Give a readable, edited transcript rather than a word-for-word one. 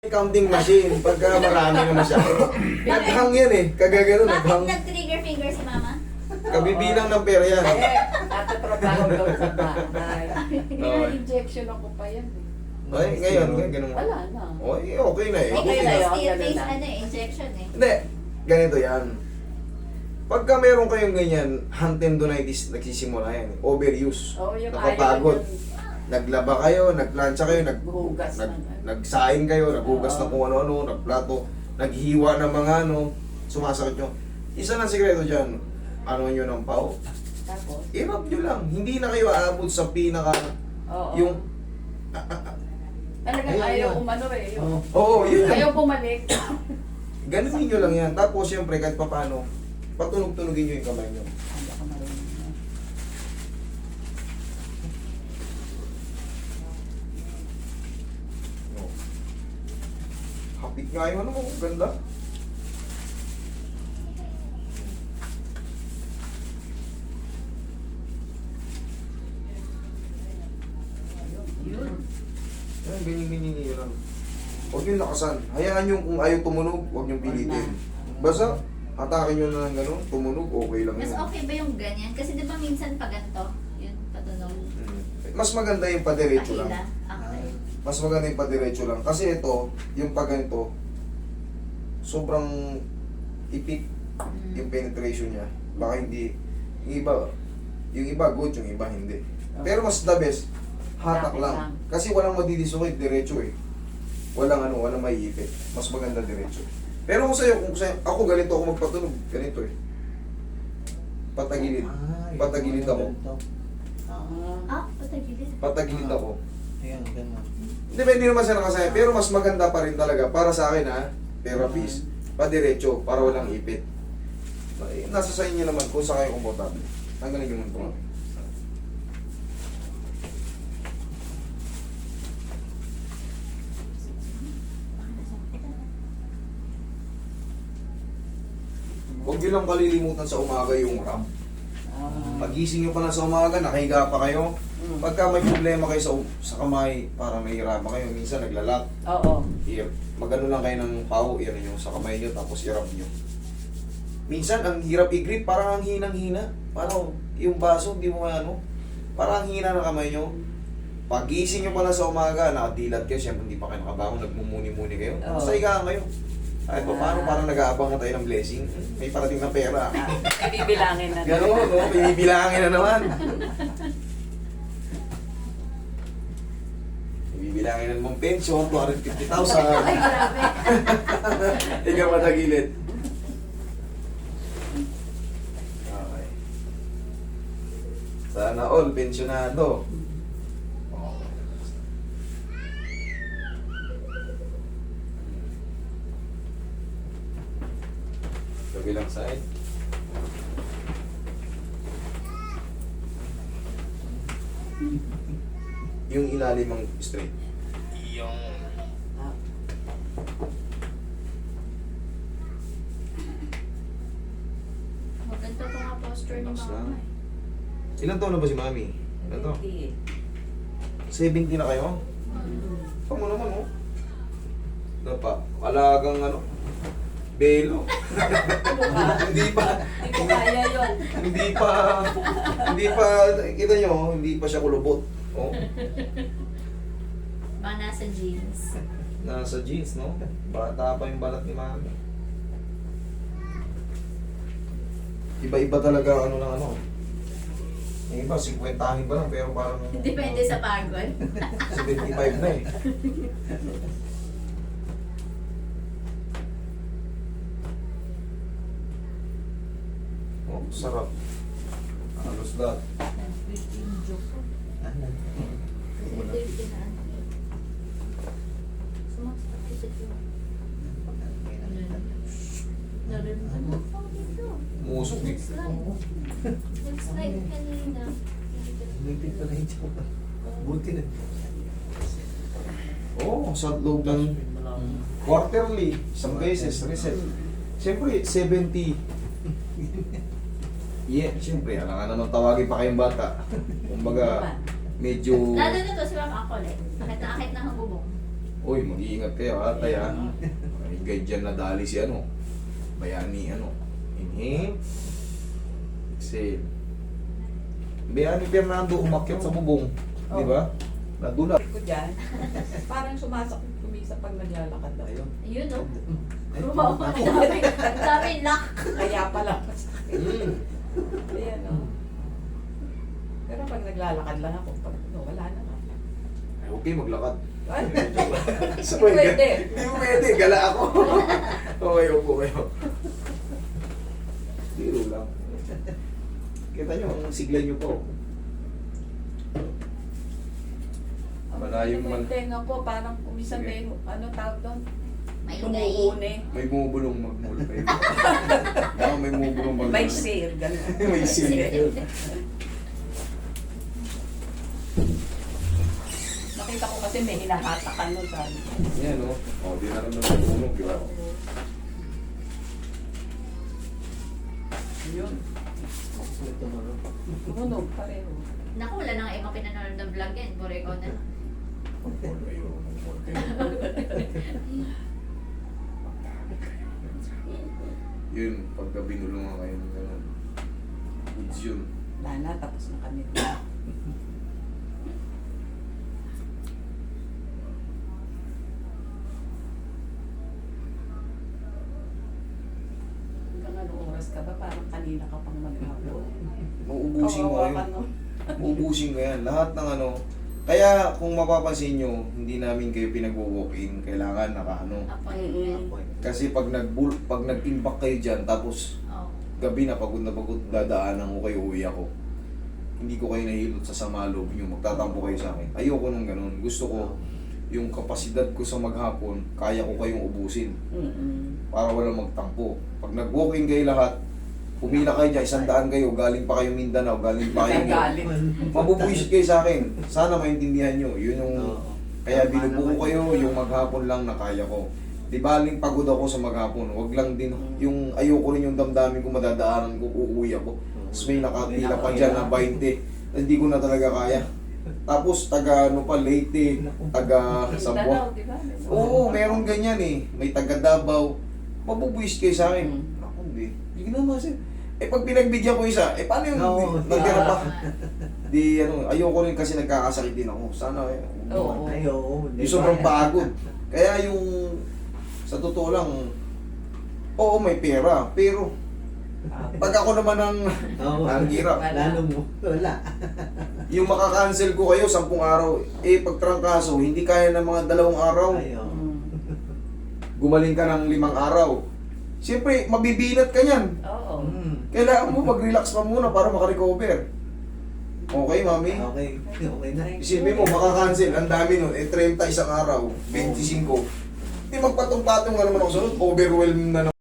counting machine. Pagka marami na masyado. Naghang yan eh. Kagagano, naghang. Bakit nag-trigger finger si mama? Kabibilang ng pera yan. Natatrabaho daw sa bahay. Okay. Injection ako pa yan. Ay, ngayon, ganun. Wala na. Okay, okay na eh. Eh, Okay kasi na yun, still ganun face, lang. injection eh. Hindi, ganito yan. Pagka meron kayong ganyan, hand tendonitis, nagsisimula yan. Overuse. Oo, yung Napapagod. ayaw Naglaba kayo, nagplancha kayo, Hugas ng ano. nagsaing kayo, naghugas Oo. ng kung ano-ano, nagplato, naghiwa ng mga ano, sumasakit nyo. Isa lang sikreto dyan, ano nyo ng pao, Tapos? i-rub nyo lang. Hindi na kayo aabot sa pinaka, Oo. yung, Talagang Ayun, ayaw yun. umano eh. Yung, oo, yun lang. ayaw bumalik. Ganunin nyo lang yan. Tapos siyempre, kahit paano, patunog-tunogin nyo yung kamay nyo. Hindi ako marunong na. No. Hapit nga yung ano mo, ganda. Yun. Yan, ganyan-ganyan nyo lang. Huwag yung lakasan. Hayaan yung kung ayaw tumunog, huwag yung pilitin. Basta, atakin nyo na lang gano'n, tumunog, okay lang Mas yun. okay ba yung ganyan? Kasi di ba minsan pag ganito, yun, patunog, Mas maganda yung padiretso pahila. lang. Okay. Mas maganda yung padiretso lang. Kasi ito, yung pag ganito, sobrang ipik yung penetration niya. Baka hindi, yung iba good, yung iba hindi. Pero mas the best, hatak Hatak lang. lang. Kasi walang madidislocate, diretso eh. Walang maiipit. Mas maganda diretso. Pero kung sa'yo, ako ganito ako magpatunog, ganito eh. Patagilid. Patagilid ako. Ah, patagilid. Patagilid ako. Ayan, ganun. Depende naman sa nakasaya, pero mas maganda pa rin talaga para sa akin ha, therapist, padiretso, para walang ipit. Nasa sa inyo naman kung saan kayo komportable. Tanggalin yung mga Huwag nyo lang kalilimutan sa umaga yung rub. Pagising nyo pa lang sa umaga, nakahiga pa kayo. Pagka may problema kayo sa kamay, parang nahihirapan kayo, minsan naglalak. Oo. Magano lang kayo ng pao, nyo sa kamay nyo, tapos i-rub nyo. Minsan, ang hirap i-grip, parang ang hinang-hina. Parang yung baso, hindi mo ano. Parang ang hina ng kamay nyo. Pagising nyo pala sa umaga, nakadilat kayo, siyempre hindi pa kayo nakabangon, nagmumuni-muni kayo. Oo. Basta higaan kayo. Kahit pa paano, parang nag-aabang na tayo ng blessing. May parating na pera. Ibibilangin na. Gano'n, no? Binibilangin na naman. Bibilangin na mong pension, 250,000. Ay, grabe. Ikaw matagilid. Okay. Sana all, pensionado. Kabilang side. Yung ilalim ang straight. Yung Maganda pa nga posture ni Relax lang. mama eh. ilan taon na ba si Mami? Ilan to? 70 na kayo? Tama naman, oh. Ano pa? Alagang ano? Belo. Hindi pa. Hindi ko kaya yun. Hindi pa, kita nyo, hindi pa siya kulubot. Oh, Baka nasa jeans. nasa jeans, no? Bata pa yung balat ni Mami. Iba-iba talaga ano ng ano. Yung iba, 50 ahin pa lang, pero parang... Depende sa pagod. 75 na eh. Oh, sarap. Halos lahat. Musok eh. Looks like kanina. Lipid pa na yung joke. Buti na. Oo, sa loob ng quarterly, isang beses, reset. Siyempre, 70. Yeah, siyempre, alam naman tawagin pa kayong bata. Kumbaga, medyo... Lalo na to si Ma'am Ako ulit. Akit na ang bubong. Uy, mag-iingat kayo ha, tay ha. May guide dyan na dali si ano. Bayani ano. Inhale. Exhale. Bayani Fernando umakyat sa bubong. Di ba? Nadula. Ko dyan. Parang sumasakit kumisa pag naglalakad ako. Ayun. Ayun, no? Ay, Wow, ang dami lock. Kaya pala masakit. Mm. Ayan, oh. Pero pag naglalakad lang ako, pag wala na nga. Ay, okay, maglakad. Ay, Pwede. pwede. Hindi pwede, gala ako. Okay, upo kayo. Biro lang. Kita nyo, ang sigla nyo po. Malayong man. Yung tenga ko, parang kumisa Sige. may, ano tawag doon? Maingay. Tumuhuni. May bumubulong magmula kayo. Baka may bumubulong magmula. May sale, gano'n. May sale. Nakita ko kasi may hinahatakan nun sabi ko. Yan o. O, di na rin naman tunog, di ba? Yun. Ito mo, no? Tumunog pareho. Naku, wala na nga ibang pinanonood ng vlog yan. Puro ikaw na. Magmula kayo, magmula kayo. Yun, pagka binulungan kayo ng gano'n. Goods yun. Wala na, tapos na kami. Hanggang anong oras ka ba? Parang kanina ka pang maghapon. Mauubusin mo Kawawa kayo. ka, no? Mauubusin ko yan. Lahat ng ano. Kaya kung mapapansin nyo, hindi namin kayo pinag-walk-in. Kailangan naka-ano. Appointment. Kasi pag nag-impact kayo dyan, tapos Oh. gabi na pagod, dadaanan ko kayo, uwi ako. Hindi ko kayo nahilot sa sama loob nyo. Magtatampo kayo sa akin. Ayoko nung ganun. Gusto ko, yung kapasidad ko sa maghapon, kaya ko kayong ubusin. Para walang magtampo. Pag nag-walk-in kayo lahat, pumila kayo dyan, 100 kayo, galing pa kayo Mindanao, galing pa kayo. Galit. Mabubuisit kayo sa akin. Sana maintindihan nyo. Yun yung... Oo. Kaya binubuo ko kayo, yung maghapon lang na kaya ko. Di baling pagod ako sa maghapon. Wag lang din, yung ayoko rin yung damdamin ko madadaanan ko, uuwi ako. Tapos may nakapila pa dyan na 20. Hindi ko na talaga kaya. Tapos taga ano pa, Leyte, taga Sambuang. Mindanao, di ba? Oo, meron ganyan eh. May taga Davao. Mabubuisit kayo sa akin. Mm. Naku, hindi. Hindi ko naman kasi. Eh pag pinagbigyan ko isa, eh paano yung Oo. natira pa? Di ano, ayoko rin kasi nagkakasakit din ako. Sana eh. Oo. Ay, oo. Yung sobrang pagod. Kaya yung, sa totoo lang, oo may pera, pero pag ako naman ang, Oo. ang hirap. Lalo mo. Wala. Yung makakancel ko kayo 10 araw, eh pag trangkaso, hindi kaya ng mga 2 araw. Ay, oo. Gumaling ka ng 5 araw. Siyempre, mabibinat ka niyan. Oo. Kailangan mo mag-relax pa muna para makarecover. Okay, mami? Okay. Okay na. Isipin mo, makakancel. Ang dami nun. Eh, 30 isang araw. 25. Di magpatong-patong nga naman ako sunod. Overwhelmed na naman.